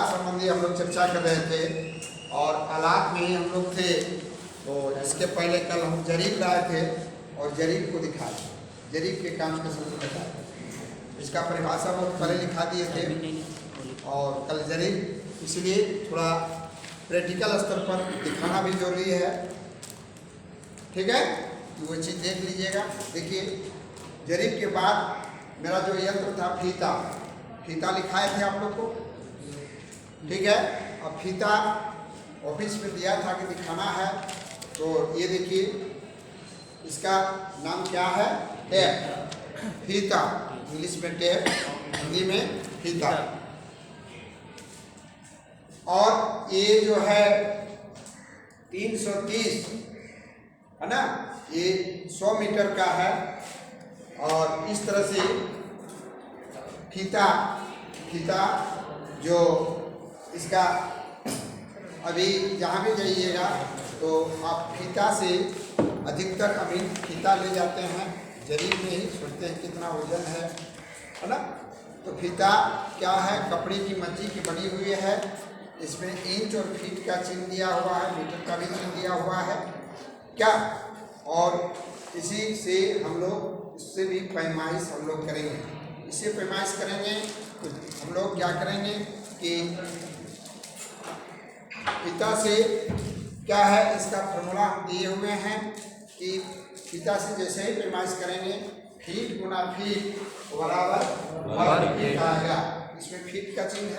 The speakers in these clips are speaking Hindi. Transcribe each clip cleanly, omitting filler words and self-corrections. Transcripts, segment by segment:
संबंधी हम लोग चर्चा कर रहे थे और आलात में ही हम लोग थे। तो इसके पहले कल हम जरीब लाए थे और जरीब को दिखाए, जरीब के काम का समझ बताया। इसका परिभाषा बहुत पहले लिखा दिए थे और कल जरीब इसलिए थोड़ा प्रैक्टिकल स्तर पर दिखाना भी जरूरी है। ठीक है, तो वो चीज़ देख लीजिएगा। देखिए, जरीब के बाद मेरा जो यंत्र था फीता, फीता लिखाए थे आप लोग को। ठीक है, अब फीता ऑफिस में दिया था कि दिखाना है, तो ये देखिए इसका नाम क्या है, टेप, फीता, इंग्लिश में टेप, हिंदी में फीता। और ये जो है 330 है ना, ये 100 मीटर का है। और इस तरह से फीता जो इसका अभी जहाँ भी जाइएगा तो आप फीता से अधिकतर अमीन फीता ले जाते हैं, जरीब में ही सोचते हैं कितना वजन है ना। तो फीता क्या है, कपड़े की मंजी की बनी हुई है। इसमें इंच और फीट का चिन्ह दिया हुआ है, मीटर का भी चिन्ह दिया हुआ है क्या। और इसी से हम लोग इससे भी पैमाइश हम लोग करेंगे। इससे पैमाइश करेंगे तो हम लोग क्या करेंगे कि फीता से क्या है, इसका फॉर्मूला हम दिए हुए हैं कि फीता से जैसे ही पैमाइश करेंगे फीट गुना फीट बराबर फीट आएगा। इसमें फीट का चिन्ह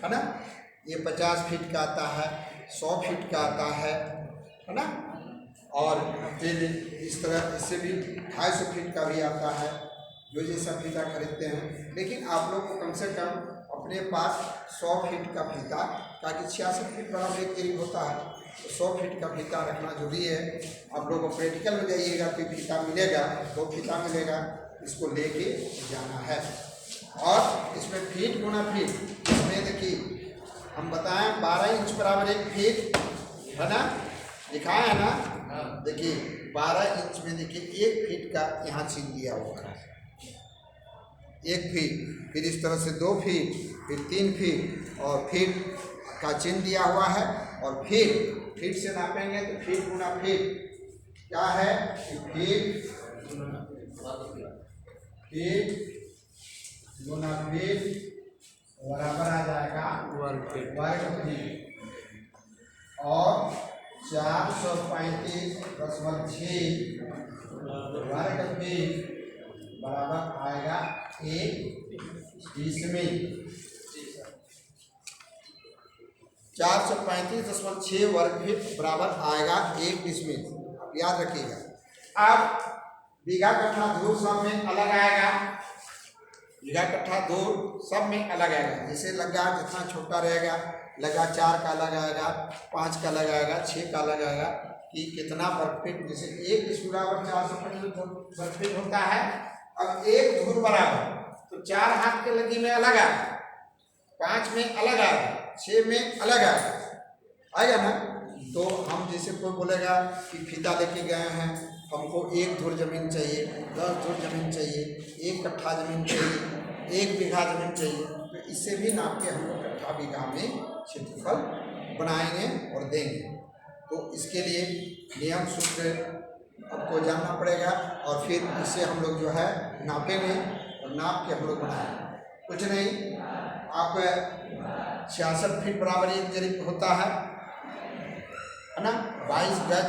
है ना। ये 50 फीट का आता है, 100 फीट का आता है ना। और फिर इस तरह इससे भी 250 फीट का भी आता है, जो जैसा फीता खरीदते हैं। लेकिन आप लोग को कम से कम अपने पास 100 फीट का फीता, ताकि 66 फीट बराबर एक जरीब होता है, तो 100 फीट का फीता रखना जरूरी है। आप लोग को प्रैक्टिकल में जाइएगा तो फीता मिलेगा, 2 फीता मिलेगा, इसको लेके जाना है। और इसमें फीट गुना फीट, इसमें देखिए हम बताएं 12 इंच बराबर 1 फीट है ना, लिखाए है ना। देखिए 12 इंच में देखिए 1 फीट का यहाँ चिन्ह दिया हुआ है, 1 फीट, फिर इस तरह से 2 फीट, फिर 3 फीट और फीट का चिन्ह दिया हुआ है। और फीट से नापेंगे तो फीट गुना फीट क्या है, फीट गुना फीट बराबर आ जाएगा वर्ग फीट। और 435.6 वर्ग फीट बराबर आएगा 1 डिसमिल। 435.6 वर्ग फीट बराबर आएगा 1 डिसमिल, याद रखिएगा। अब बीघा कट्ठा धूर सब में अलग आएगा, बीघा कट्ठा धूर सब में अलग आएगा। जैसे लगा जितना छोटा रहेगा, लगा 4 का अलग आएगा, 5 का अलग आएगा, 6 का अलग आएगा कि कितना वर्ग फीट। जैसे 1 डिसमिल बराबर 425 वर्ग फीट होता है। अब 1 धूर बराबर तो 4 हाथ के लगी में अलग आएगा, 5 में अलग आएगा, 6 में अलग आएगा ना। तो हम जैसे कोई बोलेगा कि फीता लेके गए हैं, हमको 1 धूर जमीन चाहिए, 10 धूर जमीन चाहिए, 1 कट्ठा जमीन चाहिए, 1 बीघा जमीन चाहिए, तो इससे भी नाप के हम लोग कट्ठा बीघा में क्षेत्रफल बनाएंगे और देंगे। तो इसके लिए नियम सूत्र आपको जानना पड़ेगा और फिर इससे हम लोग जो है नापेंगे और नाप के हम लोग बनाएंगे। कुछ नहीं, आप 66 फीट बराबर 1 जरीब होता है ना, 22 गज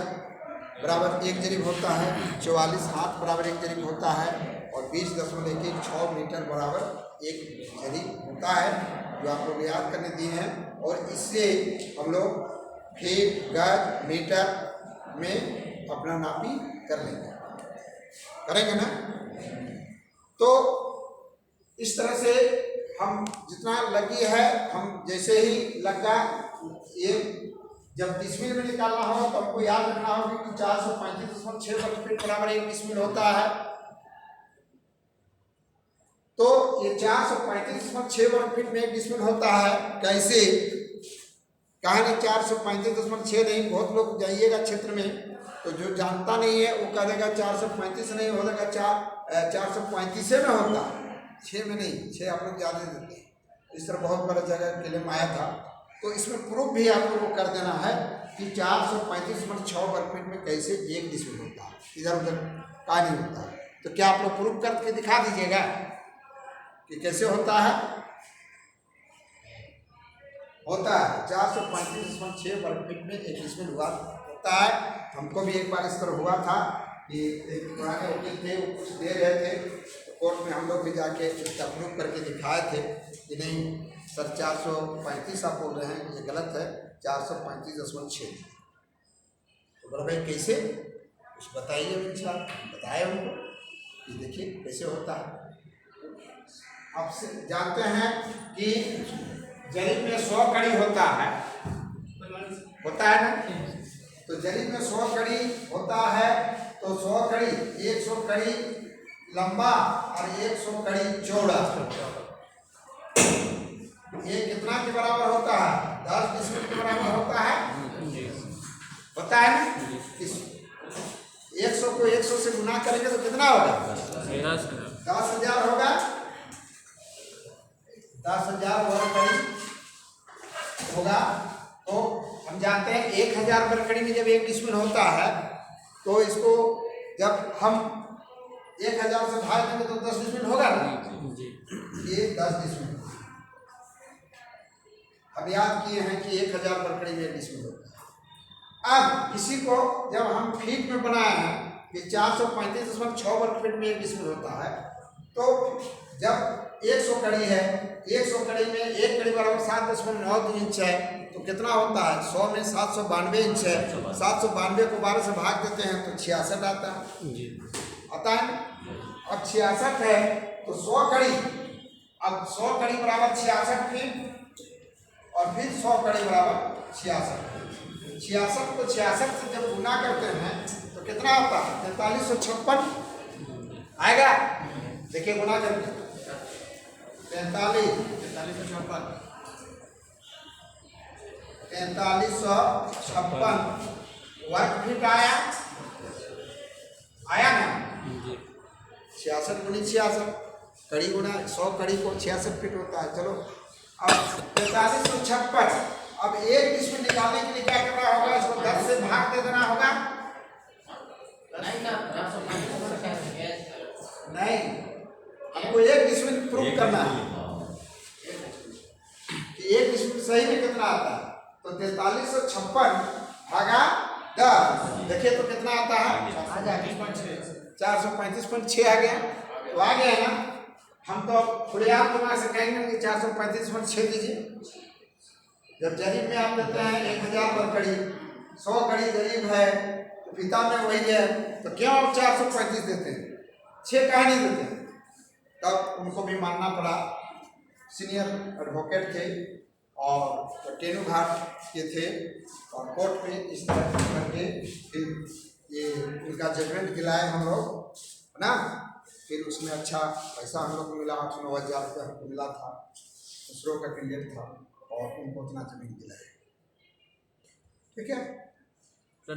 बराबर 1 जरीब होता है, 44 हाथ बराबर 1 जरीब होता है और 20.16 मीटर बराबर 1 जरीब होता है, जो आप लोग याद करने दिए हैं। और इससे हम लोग फीट गज मीटर में अपना नापी कर लेंगे, करेंगे ना। तो इस तरह से हम जितना लगी है, हम जैसे ही लगा ये जब डिसमिल में निकालना होगा तो हमको याद रखना होगा कि 435.6 वर्ग फीट बराबर 1 डिसमिल होता है। तो ये 435.6 वर्ग फीट में 1 डिसमिल होता है। कैसे, कहा नहीं 435.6 नहीं, बहुत लोग जाइएगा क्षेत्र में तो जो जानता नहीं है वो कहेगा 435 नहीं होगा, 435 में होता, 6 में नहीं। 6 आप लोग ज़्यादा देते हैं, इस तरह बहुत बड़ा जगह क्लेम आया था। तो इसमें प्रूफ भी आप लोगों को कर देना है कि 435.6 वर्ग फीट में कैसे 1 डिसमिल होता है, इधर उधर का नहीं होता है। तो क्या आप लोग प्रूफ करके दिखा दीजिएगा कि कैसे होता है। होता है 435.6 वर्ग फीट में 1 डिसमिल हुआ होता है। हमको भी एक बार इस तरह हुआ था कि एक पुराने वकील थे, वो कुछ दे रहे थे, तो कोर्ट में हम लोग भी जाके इसका प्रूफ करके दिखाए थे कि नहीं सर 435 आप बोल रहे हैं, ये गलत है, 435.6। तो बोला भाई कैसे, कुछ बताइए। अच्छा बताए उनको कि देखिए कैसे होता है। अब से जानते हैं कि जरीब में 100 कड़ी होता है ना। तो जरीब में 100 कड़ी होता है, तो 100 कड़ी 100 कड़ी लंबा और 100 कड़ी चौड़ा, ये कितना के बराबर होता है? 10 डिसमिल के बराबर होता है ना। 100 को 100 से गुना करेंगे तो कितना होगा? 10,000 होगा। 10,000 वर्ग कड़ी होगा। तो हम जानते हैं 1,000 वर्ग कड़ी में जब 1 डिसमिल होता है, तो इसको जब हम 1,000 से भाग देंगे तो 10 डिसमिल होगा ना। ये 10 डिसमिल अब याद किए हैं कि 1,000 वर्ग कड़ी में 1 डिसमिल होता है। अब इसी को जब हम फीट में बनाए हैं कि 435.6 वर्ग फीट में 1 डिसमिल होता है, तो जब 100 कड़ी है, 100 कड़ी में 1 कड़ी बराबर 7.9 इंच है, तो कितना होता है? 100 में 792 इंच है। 792 को 12 से भाग देते हैं तो 66 आता है। अब 66 है तो 100 कड़ी, अब 100 कड़ी बराबर 66 फीट और फिर 100 कड़ी बराबर 66। 66 को 66 से जब गुना करते हैं तो कितना आता है? 4356 आएगा। देखिए गुना करके 4356 वर्ग फीट आया ना। 66 गुनी 66 कड़ी गुना 100 कड़ी को 66 फीट होता है। चलो अब 4356, अब 1 डिसमिल निकालने के लिए क्या करना होगा? इसको 10 से भाग दे देना होगा। नहीं, हमको 1 डिसमिल प्रूव करना है कि 1 डिसमिल सही में कितना आता है। तो 4356 भागा 10, देखिए तो कितना आता है? 435.6 आ गया। तो आ गया है ना। हम तो खुलेआम दिमाग से कहेंगे कि 435.6 दीजिए। जब जरीब में आप देते हैं 1,000 वर्ग कड़ी, 100 कड़ी जरीब है, तो पिता में वही है, तो क्यों आप 435 देते हैं? 6 काहे नहीं देते हैं? तब उनको भी मानना पड़ा। सीनियर एडवोकेट थे और टेनू घाट के थे, और कोर्ट में इस तरह करके फिर ये उनका जजमेंट दिलाए हम लोग ना। फिर उसमें अच्छा पैसा हम लोग को मिला, 8-9 हज़ार रुपया हमको मिला था। दूसरों का कैंडिडेट था और उनको उतना जमीन दिलाए। ठीक है सर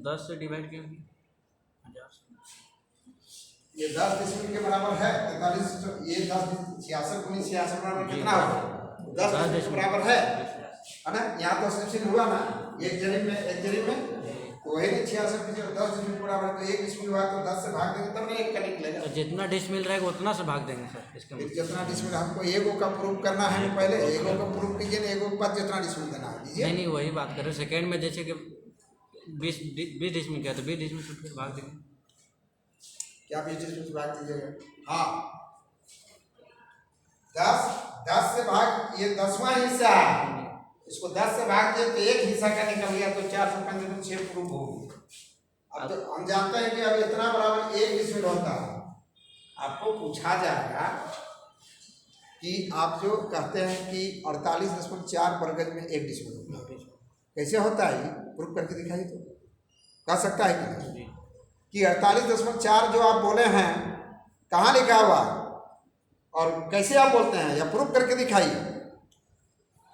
10 से डिवाइड क्यों किया? ये 10 डिसमिल के बराबर है। 43 ये 10 66 गुनी 66 बराबर कितना होगा? 10 डिसमिल के बराबर है ना। यहाँ तो डिसमिल हुआ ना, एक जरीब में तो वही 66 की जब 10 डिसमिल बराबर, तो 1 डिसमिल हुआ तो 10 से भाग देंगे तब ना 1 का निकलेगा। तो जितना डिसमिल रहेगा उतना से भाग देंगे सर इसके मतलब? जितना डिसमिल हमको एगो का प्रूफ करना है, पहले एगो का प्रूफ कीजिए ना, एगो के बाद जितना डिसमिल देना है दीजिए। नहीं वही बात करें। सेकेंड में जैसे कि 20 डिसमिल क्या, तो 20 डिसमिल से फिर भाग देंगे। क्या 20 डिसमिल से भाग दीजिएगा? हाँ 10 से भाग, ये 10वां हिस्सा है, इसको 10 से भाग दिए तो 1 हिस्सा का निकल गया, तो 435.6 प्रूफ होगी। अब तो हम जानते हैं कि अब इतना बराबर 1 डिसमिल होता है। आपको पूछा जाएगा कि आप जो कहते हैं कि 48.4 वर्ग गज में 1 डिसमिल होता है, कैसे होता है? प्रूफ करके दिखाइए तो कह सकता है कि नहीं कि 48.4 जो आप बोले हैं कहाँ लिखा हुआ और कैसे आप बोलते हैं, या प्रूफ करके दिखाइए।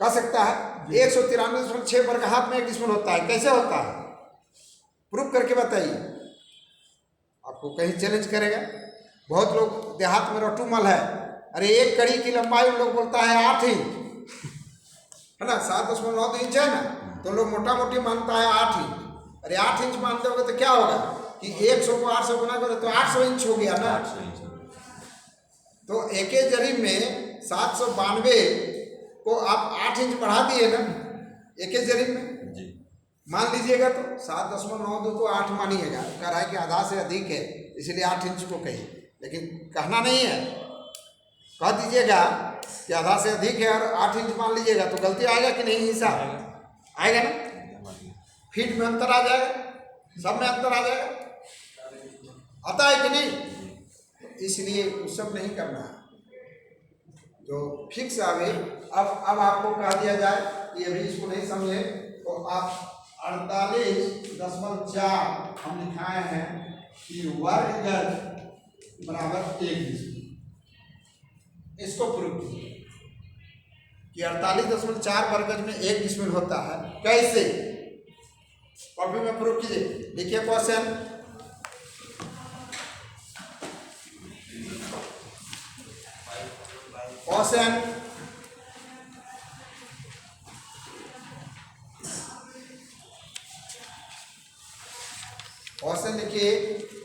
कह सकता है 193.6 वर्ग हाथ में 1 डिसमिल होता है, कैसे होता है? प्रूफ करके बताइए। आपको कहीं चैलेंज करेगा। बहुत लोग देहात में रटूमल है, अरे एक कड़ी की लंबाई उन लोग बोलता है 8 इंच, है ना, 7.9 इंच है ना, तो लोग मोटा मोटी मानता है 8 इंच। अरे 8 इंच मानते होगे तो क्या होगा कि 100 को 8 से गुना करो तो 800 इंच हो गया ना। तो एक जरीब में 792 को आप 8 इंच बढ़ा दिए ना एक जरीब में, मान लीजिएगा तो 7.92 तो 8 मानिएगा, कह रहा है कि आधा से अधिक है इसलिए 8 इंच को कहिए, लेकिन कहना नहीं है, कह दीजिएगा कि आधा से अधिक है और 8 इंच मान लीजिएगा तो गलती आएगा कि नहीं, हिसाब आएगा ना, फीट में अंतर आ जाएगा, सब में अंतर आ जाएगा, आता है कि नहीं। इसलिए वो सब नहीं करना है, जो फिक्स आवे। अब आपको कह दिया जाए कि अभी इसको नहीं समझे तो आप 48.4 हम लिखाए हैं कि वर्ग गज बराबर 1 डिस्मिल, इसको प्रूव कीजिए कि 48.4 वर्ग गज में 1 डिस्मिल होता है। कैसे, कॉपी में प्रूव कीजिए, देखिए क्वेश्चन। क्वेश्चन लिखिए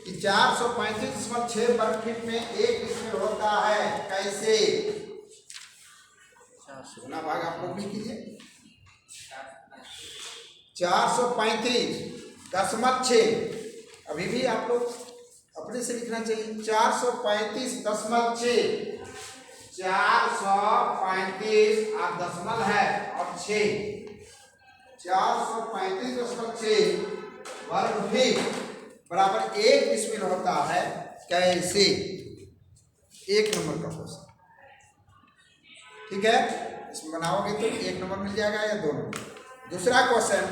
कि 435.6 वर्ग फीट में 1 डिस्मिल होता है, कैसे। सुना भाग आप लोग भी कीजिए। 435.6, अभी भी आप लोग अपने से लिखना चाहिए। 435.6, 435 आप दशमल है और 6, 435.6 वर्ग फीट बराबर 1 डिस्मिल होता है, कैसे। 1 नंबर का क्वेश्चन, ठीक है, इसमें बनाओगे तो 1 नंबर मिल जाएगा या 2 नंबर। दूसरा क्वेश्चन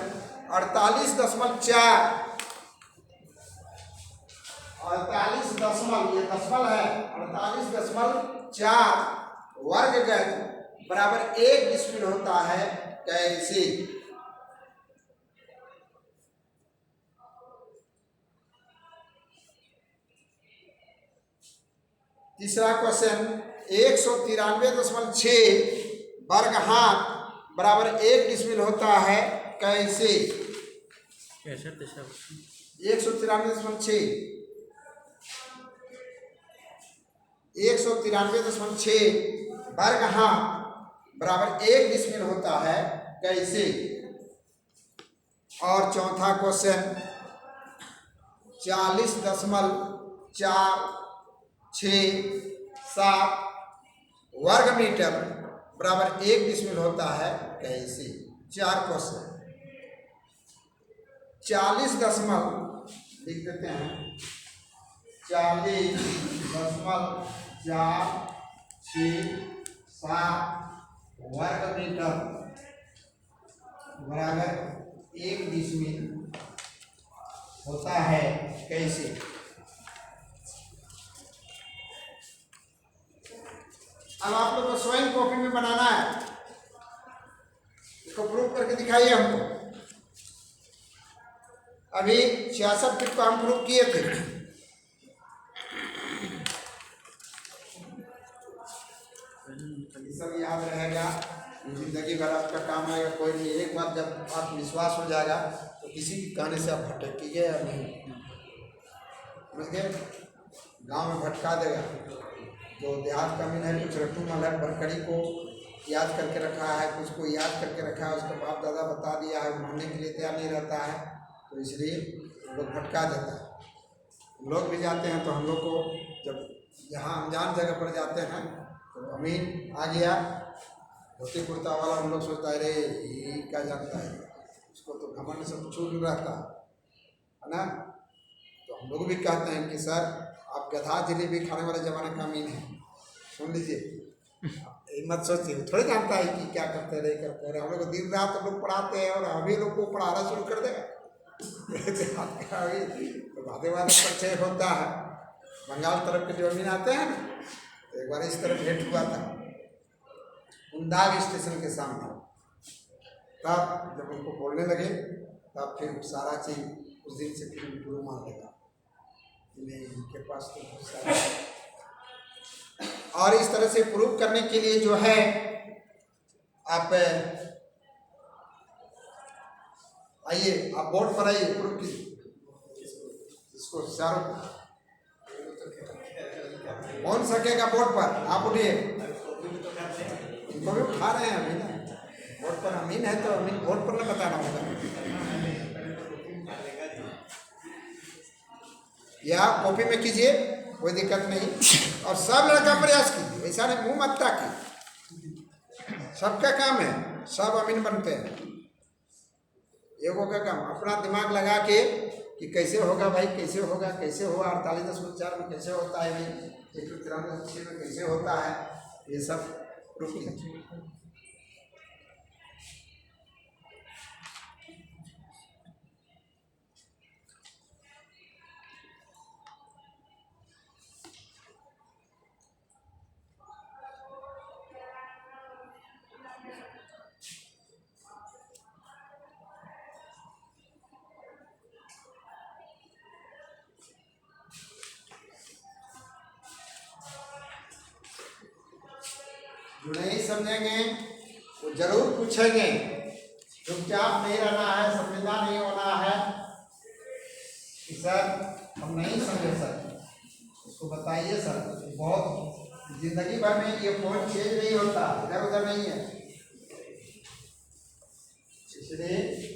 48.4, 48 दशमल, ये दशमल है, 48.4 वर्ग गज बराबर 1 डिस्मिल होता है, कैसे। तीसरा क्वेश्चन 193.6 वर्ग हाथ बराबर 1 डिस्मिल होता है, कैसे। 193.6 वर्ग हाथ बराबर 1 डिस्मिल होता है, कैसे। और चौथा क्वेश्चन 40.467 वर्ग मीटर बराबर 1 डिस्मिल होता है, कैसे। 4 क्वेश्चन। 40 दशमल लिख देते हैं, 40.467 वर्ग मीटर बराबर 1 डिस्मिल होता है, कैसे। अब आप लोग को स्वयं कॉपी में बनाना है, इसको प्रूव करके दिखाइए हमको। अभी 66 फीट को हम प्रूव किए थे, सब याद रहेगा, जिंदगी भर आपका काम आएगा। कोई नहीं, एक बार जब आप विश्वास हो जाएगा तो किसी भी कहने से आप भटकेंगे या नहीं, समझ गए। गाँव में भटका देगा, जो देहात का मीन है, कुछ रट्टू मलहर बरकड़ी को याद करके रखा है, कुछ को याद करके रखा है, उसका बाप दादा बता दिया है, मानने के लिए तैयार नहीं रहता है, तो इसलिए लोग भटका देता है। हम लोग भी जाते हैं तो हम लोग को जब यहाँ अनजान जगह पर जाते हैं तो अमीन आ गया धोती कुर्ता वाला, हम लोग सोचता है अरे ये क्या जानता है, उसको तो घमंड से छूट रहता है ना। तो हम लोग भी कहते हैं कि सर आप गधा जलेबी खाने वाले जमाने का अमीन है, सुन लीजिए, मत सोचिए, थोड़ी जानता है कि क्या करते रहे करते रहे। हम लोग को दिन रात हम लोग पढ़ाते हैं और अभी लोग को पढ़ाना शुरू कर देगा। वादे परिचय होता है, बंगाल तरफ के जो अमीन आते हैं ना, तो एक बार इस तरफ भेंट हुआ था उन्दाग स्टेशन के सामने। तब जब उनको बोलने लगे तब फिर सारा चीज उस दिन से फिर गुरु मान लेगा, नहीं इनके पास तो बहुत सारा और इस तरह से प्रूव करने के लिए जो है आप आइए, आप बोर्ड पर आइए, प्रूफ कीजिए इसको चारों कौन सकेगा बोर्ड पर। आप उठिए, इनको भी उठा रहे हैं अभी ना बोर्ड पर। अमीन है तो अमीन बोर्ड पर ना बताना होगा, या कॉपी में कीजिए, कोई दिक्कत नहीं। और सब लड़का प्रयास कीजिए, ऐसा नहीं मुंह मत ताकिए, सबका काम है, सब अमीन बनते हैं। एगो का काम अपना दिमाग लगा के कि कैसे होगा भाई, कैसे होगा, कैसे हुआ 48.4 में कैसे होता है भाई, 193 में कैसे होता है, ये सब प्रूफ कीजिए। जो नहीं समझेंगे वो जरूर पूछेंगे, चुपचाप नहीं रहना है, शर्मिंदा नहीं होना है कि सर हम नहीं समझे सर, उसको बताइए सर। बहुत जिंदगी भर में ये पॉइंट चेंज नहीं होता, इधर उधर नहीं है, इसलिए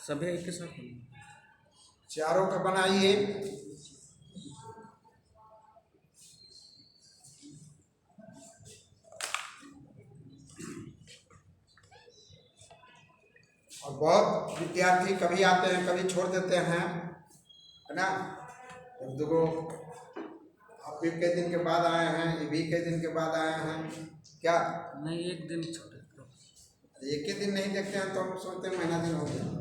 सभी एक के साथ चारों का बनाइए। और बहुत विद्यार्थी कभी आते हैं कभी छोड़ देते हैं, है ना। अब देखो आप भी कई दिन के बाद आए हैं, ये भी कई दिन के बाद आए हैं, क्या नहीं एक दिन छोटे, एक ही दिन नहीं देखते हैं तो हम सोचते हैं महीना दिन हो गया।